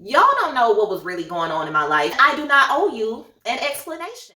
Y'all don't know what was really going on in my life. I do not owe you an explanation.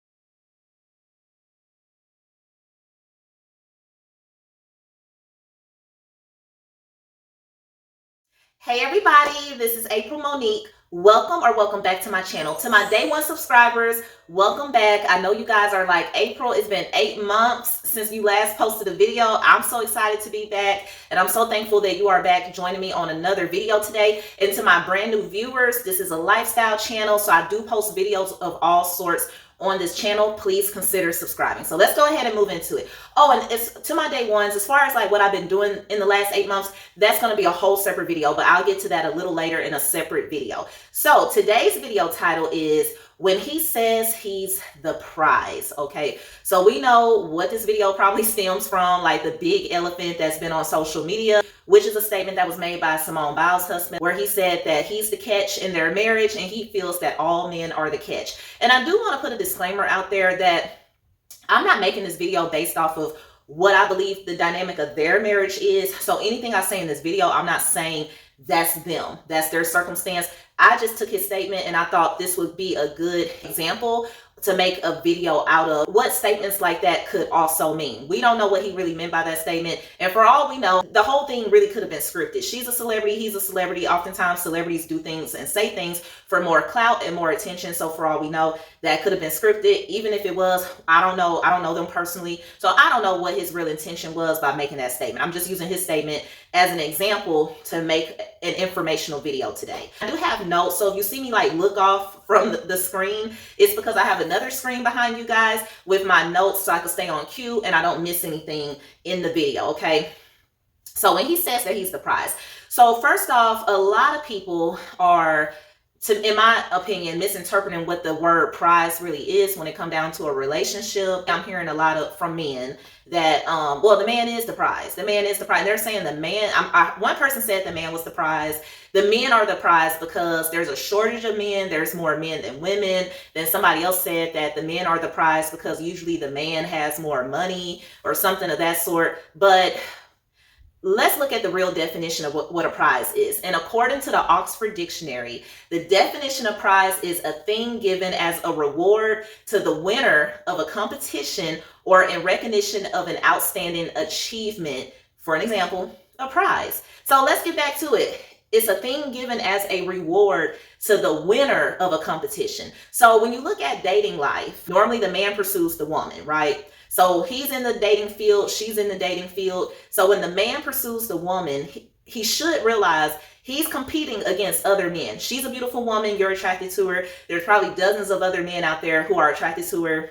Hey everybody, this is April Monique. Welcome back to my channel. To my day one subscribers, welcome back. I know you guys are like, April, it's been 8 months since you last posted a video. I'm so excited to be back, and I'm so thankful that you are back joining me on another video today. And to my brand new viewers, this is a lifestyle channel, so I do post videos of all sorts on this channel. Please consider subscribing. So let's go ahead and move into it. Oh, and it's to my day ones, as far as like what I've been doing in the last 8 months, that's going to be a whole separate video, but I'll get to that a little later in a separate video. So today's video title is When He Says He's the Prize. Okay, so we know what this video probably stems from, like the big elephant that's been on social media, which is a statement that was made by Simone Biles' husband, where he said that he's the catch in their marriage and he feels that all men are the catch. And I do want to put a disclaimer out there that I'm not making this video based off of what I believe the dynamic of their marriage is. So anything I say in this video, I'm not saying that's them, that's their circumstance. I just took his statement and I thought this would be a good example to make a video out of what statements like that could also mean. We don't know what he really meant by that statement. And for all we know, the whole thing really could have been scripted. She's a celebrity, he's a celebrity. Oftentimes celebrities do things and say things for more clout and more attention. So for all we know, that could have been scripted. Even if it was, I don't know them personally. So I don't know what his real intention was by making that statement. I'm just using his statement as an example to make an informational video today. I do have notes, so if you see me like look off from the screen, it's because I have another screen behind you guys with my notes so I can stay on cue and I don't miss anything in the video, okay? So when he says that he's the prize. So first off, a lot of people are, in my opinion, misinterpreting what the word prize really is when it comes down to a relationship. I'm hearing a lot from men that, well, the man is the prize. The man is the prize. They're saying the man, one person said the man was the prize. The men are the prize because there's a shortage of men. There's more men than women. Then somebody else said that the men are the prize because usually the man has more money or something of that sort. But let's look at the real definition of what a prize is. And according to the Oxford Dictionary, the definition of prize is a thing given as a reward to the winner of a competition or in recognition of an outstanding achievement. For an example, a prize. So let's get back to it. It's a thing given as a reward to the winner of a competition. So when you look at dating life, normally the man pursues the woman, right? So he's in the dating field, she's in the dating field. So when the man pursues the woman, he should realize he's competing against other men. She's a beautiful woman, you're attracted to her. There's probably dozens of other men out there who are attracted to her.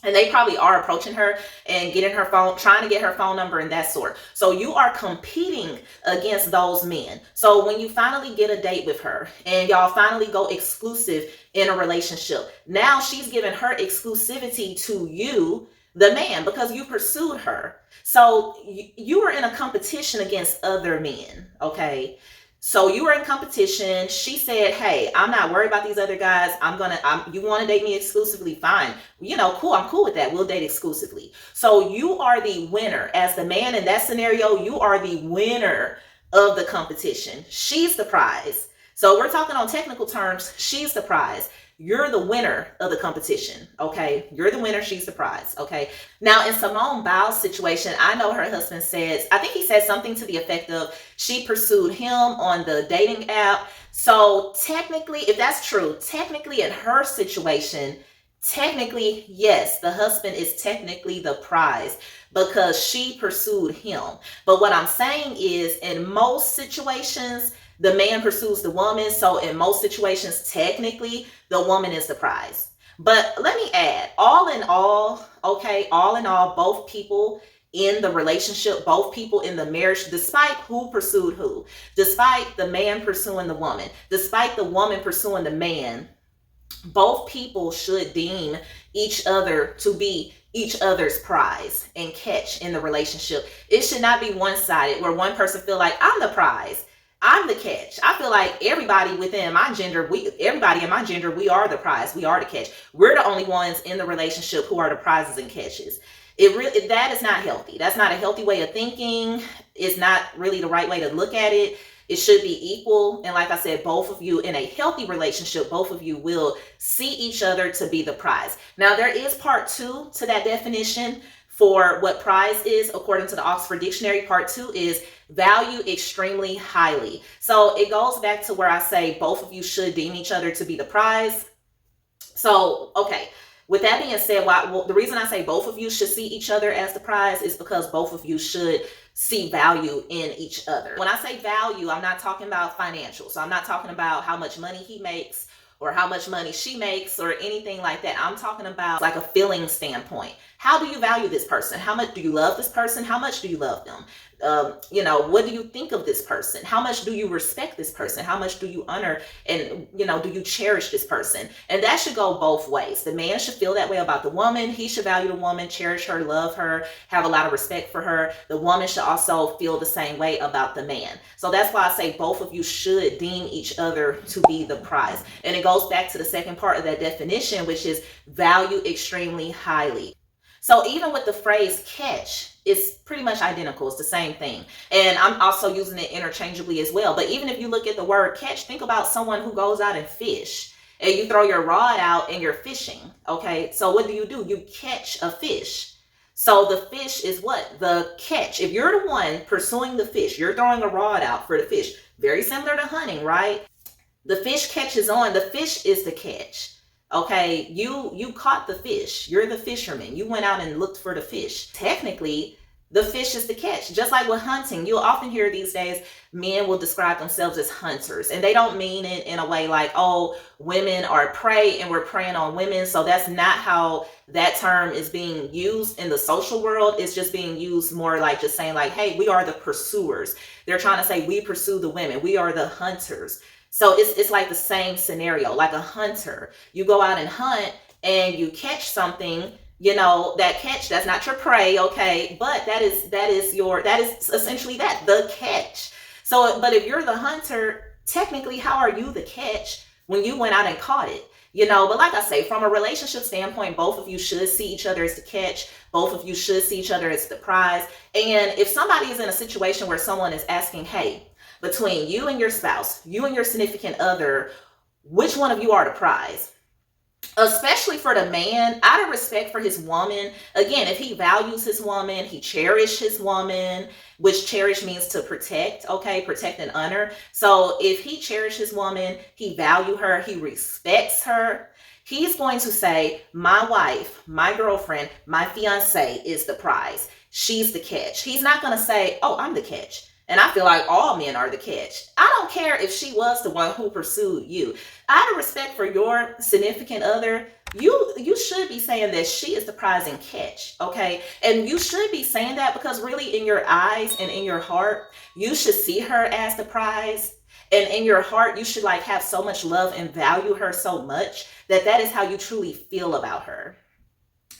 And they probably are approaching her and getting her phone, trying to get her phone number and that sort. So you are competing against those men. So when you finally get a date with her and y'all finally go exclusive in a relationship, now she's giving her exclusivity to you, the man, because you pursued her. So you were in a competition against other men, okay? So you were in competition. She said, hey, I'm not worried about these other guys. You want to date me exclusively? Fine. You know, cool. I'm cool with that. We'll date exclusively. So you are the winner. As the man in that scenario, you are the winner of the competition. She's the prize. So we're talking on technical terms. She's the prize. You're the winner of the competition, okay? You're the winner, she's the prize, okay? Now, in Simone Biles' situation, I know her husband says, I think he said something to the effect of she pursued him on the dating app. So technically, if that's true, technically in her situation, technically, yes, the husband is technically the prize because she pursued him. But what I'm saying is, in most situations, the man pursues the woman. So in most situations, technically, the woman is the prize. But let me add, all in all, okay, all in all, both people in the relationship, both people in the marriage, despite who pursued who, despite the man pursuing the woman, despite the woman pursuing the man, both people should deem each other to be each other's prize and catch in the relationship. It should not be one-sided where one person feel like I'm the prize, I'm the catch. I feel like everybody within my gender, everybody in my gender, we are the prize, we are the catch. We're the only ones in the relationship who are the prizes and catches. That is not healthy. That's not a healthy way of thinking. It's not really the right way to look at it. It should be equal. And like I said, both of you in a healthy relationship, both of you will see each other to be the prize. Now, there is part 2 to that definition for what prize is. According to the Oxford Dictionary, part 2 is value extremely highly. So it goes back to where I say both of you should deem each other to be the prize. So, okay. With that being said, the reason I say both of you should see each other as the prize is because both of you should see value in each other. When I say value, I'm not talking about financial. So I'm not talking about how much money he makes or how much money she makes or anything like that. I'm talking about like a feeling standpoint. How do you value this person? How much do you love this person? How much do you love them? What do you think of this person? How much do you respect this person? How much do you honor and, do you cherish this person? And that should go both ways. The man should feel that way about the woman. He should value the woman, cherish her, love her, have a lot of respect for her. The woman should also feel the same way about the man. So that's why I say both of you should deem each other to be the prize. And it goes back to the second part of that definition, which is value extremely highly. So even with the phrase catch, it's pretty much identical. It's the same thing. And I'm also using it interchangeably as well. But even if you look at the word catch, think about someone who goes out and fish and you throw your rod out and you're fishing. Okay. So what do? You catch a fish. So the fish is what? The catch. If you're the one pursuing the fish, you're throwing a rod out for the fish. Very similar to hunting, right? The fish catches on. The fish is the catch. Okay, you caught the fish. You're the fisherman. You went out and looked for the fish. Technically, the fish is the catch. Just like with hunting, you'll often hear these days, men will describe themselves as hunters. And they don't mean it in a way like, oh, women are prey and we're preying on women. So that's not how that term is being used in the social world. It's just being used more like just saying like, hey, we are the pursuers. They're trying to say we pursue the women. We are the hunters. So it's like the same scenario, like a hunter. You go out and hunt and you catch something, that catch, that's not your prey, okay? But that is essentially the catch. So, but if you're the hunter, technically, how are you the catch when you went out and caught it? But like I say, from a relationship standpoint, both of you should see each other as the catch. Both of you should see each other as the prize. And if somebody is in a situation where someone is asking, hey, between you and your spouse, you and your significant other, which one of you are the prize? Especially for the man, out of respect for his woman. Again, if he values his woman, he cherishes his woman, which cherish means to protect, okay? Protect and honor. So if he cherishes his woman, he value her, he respects her, he's going to say, my wife, my girlfriend, my fiance is the prize. She's the catch. He's not going to say, oh, I'm the catch. And I feel like all men are the catch. I don't care if she was the one who pursued you. Out of respect for your significant other, you should be saying that she is the prize and catch, okay? And you should be saying that because really in your eyes and in your heart, you should see her as the prize. And in your heart, you should like have so much love and value her so much that is how you truly feel about her.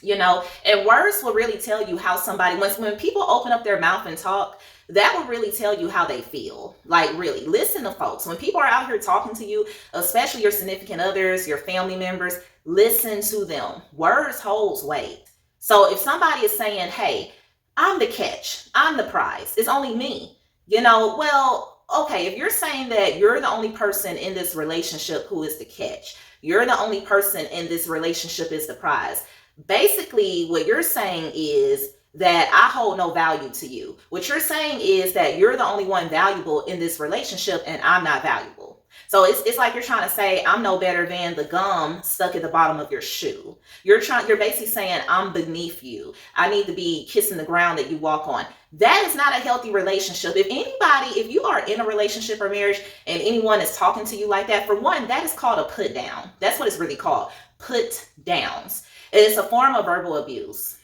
And words will really tell you how somebody, when people open up their mouth and talk, that will really tell you how they feel. Like really listen to folks. When people are out here talking to you, especially your significant others, your family members, listen to them. Words holds weight. So if somebody is saying, hey, I'm the catch, I'm the prize, it's only me, well, okay, if you're saying that you're the only person in this relationship who is the catch, you're the only person in this relationship is the prize. Basically, what you're saying is that I hold no value to you. What you're saying is that you're the only one valuable in this relationship and I'm not valuable. So it's like you're trying to say I'm no better than the gum stuck at the bottom of your shoe. You're basically saying I'm beneath you. I need to be kissing the ground that you walk on. That is not a healthy relationship. If you are in a relationship or marriage and anyone is talking to you like that, for one, that is called a put down. That's what it's really called. Put downs. It's a form of verbal abuse.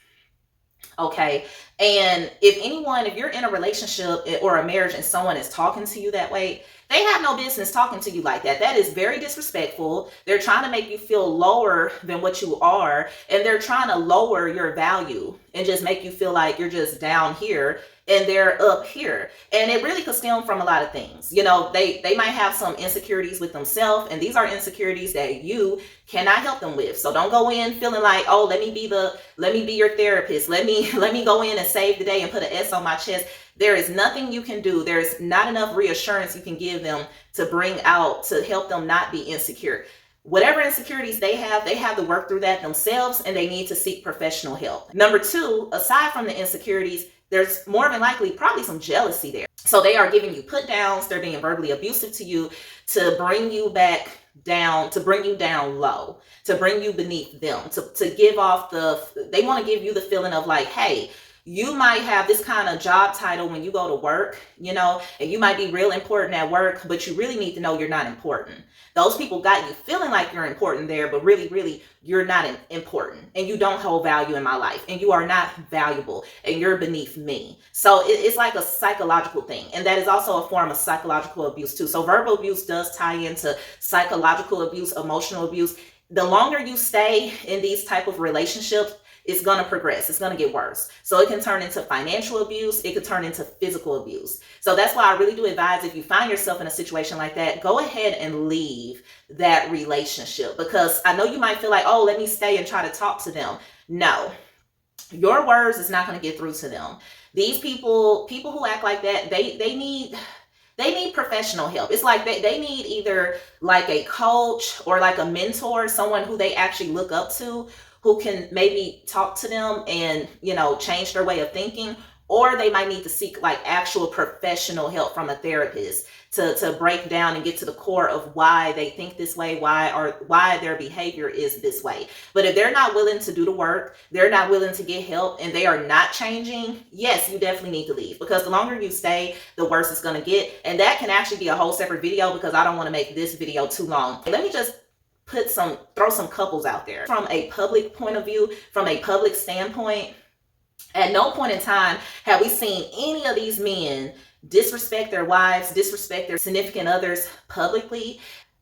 Okay. And if you're in a relationship or a marriage and someone is talking to you that way, they have no business talking to you like that. That is very disrespectful. They're trying to make you feel lower than what you are. And they're trying to lower your value and just make you feel like you're just down here. and they're up here. And it really could stem from a lot of things. You know, they might have some insecurities with themselves, and these are insecurities that you cannot help them with. So don't go in feeling like, oh, let me be your therapist. Let me go in and save the day and put an S on my chest. There is nothing you can do. There's not enough reassurance you can give them to bring out to help them not be insecure. Whatever insecurities they have to work through that themselves, and they need to seek professional help. Number two, aside from the insecurities, there's more than likely probably some jealousy there. So they are giving you put downs. They're being verbally abusive to you to bring you back down, to bring you down low, to bring you beneath them, to give off they want to give you the feeling of like, hey, you might have this kind of job title when you go to work, you know, and you might be real important at work, but you really need to know you're not important. Those people got you feeling like you're important there, but really, you're not important, and you don't hold value in my life, and you are not valuable, and you're beneath me. So it's like a psychological thing, and that is also a form of psychological abuse too. So verbal abuse does tie into psychological abuse, emotional abuse. The longer you stay in these type of relationships, it's going to progress. It's going to get worse. So it can turn into financial abuse. It could turn into physical abuse. So that's why I really do advise, if you find yourself in a situation like that, go ahead and leave that relationship, because I know you might feel like, oh, let me stay and try to talk to them. No, your words is not going to get through to them. These people who act like that, they need professional help. It's like they need either like a coach or like a mentor, someone who they actually look up to, who can maybe talk to them and, you know, change their way of thinking. Or they might need to seek like actual professional help from a therapist to break down and get to the core of why they think this way, why their behavior is this way. But if they're not willing to do the work, they're not willing to get help, and they are not changing, yes, you definitely need to leave, because the longer you stay, the worse it's going to get. And that can actually be a whole separate video, because I don't want to make this video too long. Let me just throw some couples out there. From a public point of view, from a public standpoint, at no point in time have we seen any of these men disrespect their wives, disrespect their significant others publicly.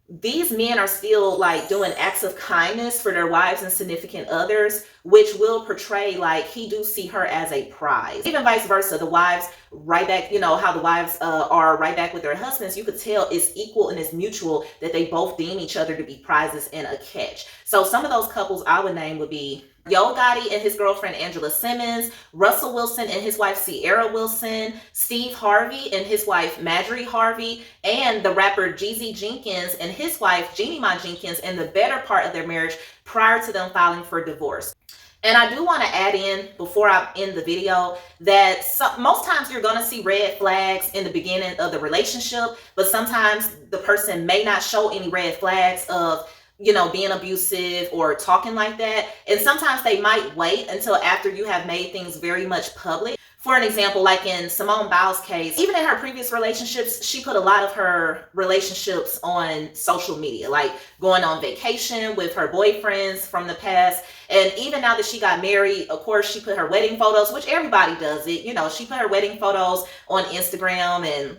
These men are still like doing acts of kindness for their wives and significant others, which will portray like he do see her as a prize. Even vice versa, the wives right back, you know, how the wives are right back with their husbands. You could tell it's equal and it's mutual, that they both deem each other to be prizes and a catch. So some of those couples I would name would be Yo Gotti and his girlfriend Angela Simmons, Russell Wilson and his wife Sierra Wilson, Steve Harvey and his wife Marjorie Harvey, and the rapper Jeezy Jenkins and his wife Jeannie Mai Jenkins in the better part of their marriage prior to them filing for divorce. And I do want to add in, before I end the video, that most times you're going to see red flags in the beginning of the relationship, but sometimes the person may not show any red flags of, you know, being abusive or talking like that. And sometimes they might wait until after you have made things very much public. For an example, like in Simone Biles' case, even in her previous relationships, she put a lot of her relationships on social media, like going on vacation with her boyfriends from the past. And even now that she got married, of course, she put her wedding photos, which everybody does it. You know, she put her wedding photos on Instagram, and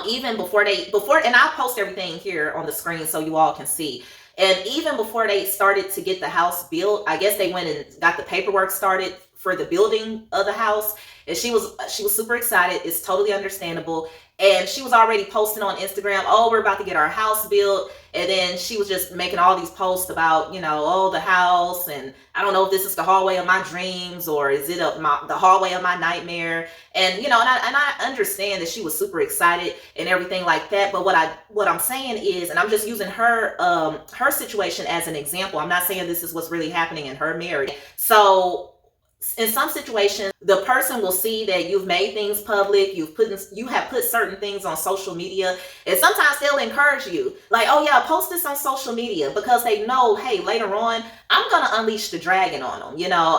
even before, and I'll post everything here on the screen so you all can see. And even before they started to get the house built, I guess they went and got the paperwork started for the building of the house. And she was super excited. It's totally understandable. And she was already posting on Instagram, oh, we're about to get our house built. And then she was just making all these posts about, you know, oh, the house. And I don't know if this is the hallway of my dreams, or is it the hallway of my nightmare? And, you know, and I understand that she was super excited and everything like that. But what I'm saying is, and I'm just using her situation as an example. I'm not saying this is what's really happening in her marriage. So in some situations, the person will see that you've made things public, you have put certain things on social media, and sometimes they'll encourage you, like, oh yeah, post this on social media, because they know, hey, later on, I'm gonna unleash the dragon on them. You know,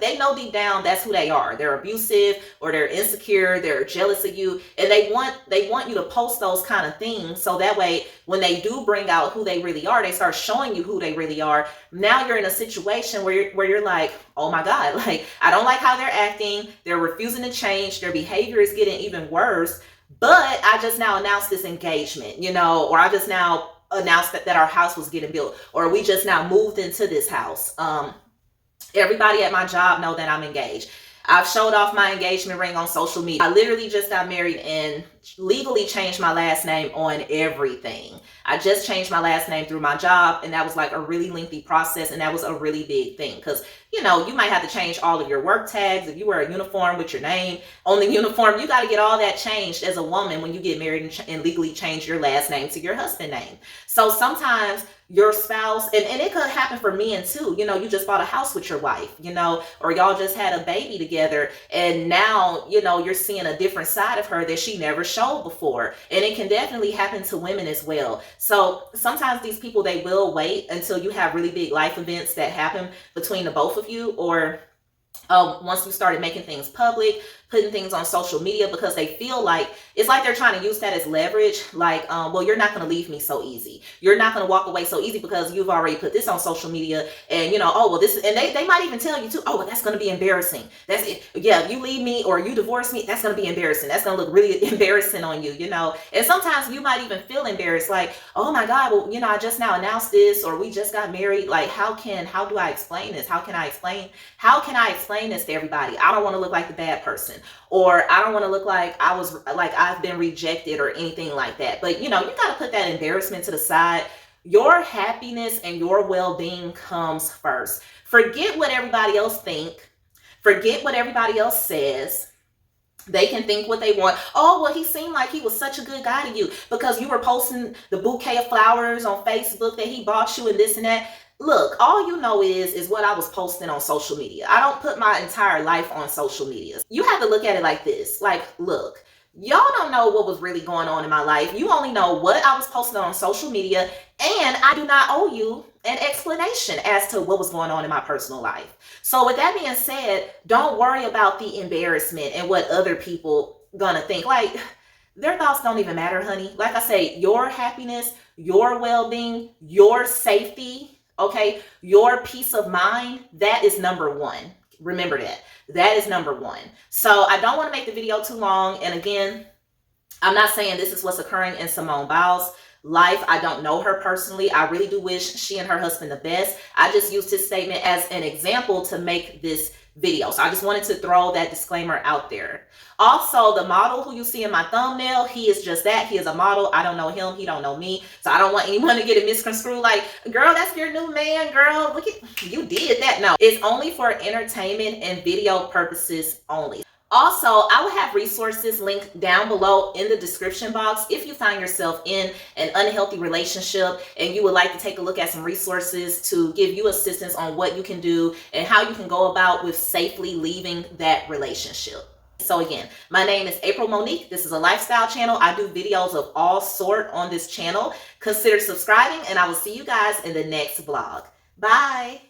they know deep down that's who they are. They're abusive, or they're insecure, they're jealous of you, and they want you to post those kind of things, so that way, when they do bring out who they really are, they start showing you who they really are. Now you're in a situation where you're like, oh my God, like, I don't like how they're acting. They're refusing to change. Their behavior is getting even worse. But I just now announced this engagement, you know, or I just now announced that our house was getting built, or we just now moved into this house. Everybody at my job know that I'm engaged. I've showed off my engagement ring on social media. I literally just got married and legally changed my last name on everything. I just changed my last name through my job, and that was like a really lengthy process, and that was a really big thing because, you know, you might have to change all of your work tags. If you wear a uniform with your name on the uniform, you got to get all that changed as a woman when you get married and legally change your last name to your husband's name. So sometimes your spouse, and it could happen for men too, you know, you just bought a house with your wife, you know, or y'all just had a baby together, and now, you know, you're seeing a different side of her that she never showed before. And it can definitely happen to women as well. So sometimes these people, they will wait until you have really big life events that happen between the both of you, or once you started making things public, putting things on social media, because they feel like it's like they're trying to use that as leverage. Like, well, you're not going to leave me so easy. You're not going to walk away so easy because you've already put this on social media. And, you know, oh, well, this, and they might even tell you too, oh, well, that's going to be embarrassing. That's it. Yeah, if you leave me or you divorce me, that's going to be embarrassing. That's going to look really embarrassing on you, you know. And sometimes you might even feel embarrassed, like, oh my God, well, you know, I just now announced this, or we just got married. Like, how do I explain this? How can I explain this to everybody? I don't want to look like the bad person, or I don't want to look like I've been rejected or anything like that. But, you know, you got to put that embarrassment to the side. Your happiness and your well-being comes first. Forget what everybody else think. Forget what everybody else says. They can think what they want. Oh, well, he seemed like he was such a good guy to you because you were posting the bouquet of flowers on Facebook that he bought you and this and that. Look, all you know is what I was posting on social media. I don't put my entire life on social media. You have to look at it like this. Like, look, y'all don't know what was really going on in my life. You only know what I was posting on social media, and I do not owe you an explanation as to what was going on in my personal life. So with that being said, don't worry about the embarrassment and what other people gonna think. Like, their thoughts don't even matter, honey. Like I say, your happiness, your well-being, your safety, okay, your peace of mind, that is number one. Remember that. That is number one. So I don't want to make the video too long. And again, I'm not saying this is what's occurring in Simone Biles' life. I don't know her personally. I really do wish she and her husband the best. I just used his statement as an example to make this video. So I just wanted to throw that disclaimer out there. Also, the model who you see in my thumbnail, he is just that. He is a model. I don't know him. He don't know me. So I don't want anyone to get it misconstrued like, girl, that's your new man, girl. Look at, you did that. No, it's only for entertainment and video purposes only. Also, I will have resources linked down below in the description box if you find yourself in an unhealthy relationship and you would like to take a look at some resources to give you assistance on what you can do and how you can go about with safely leaving that relationship. So again, my name is April Monique. This is a lifestyle channel. I do videos of all sort on this channel. Consider subscribing, and I will see you guys in the next vlog. Bye.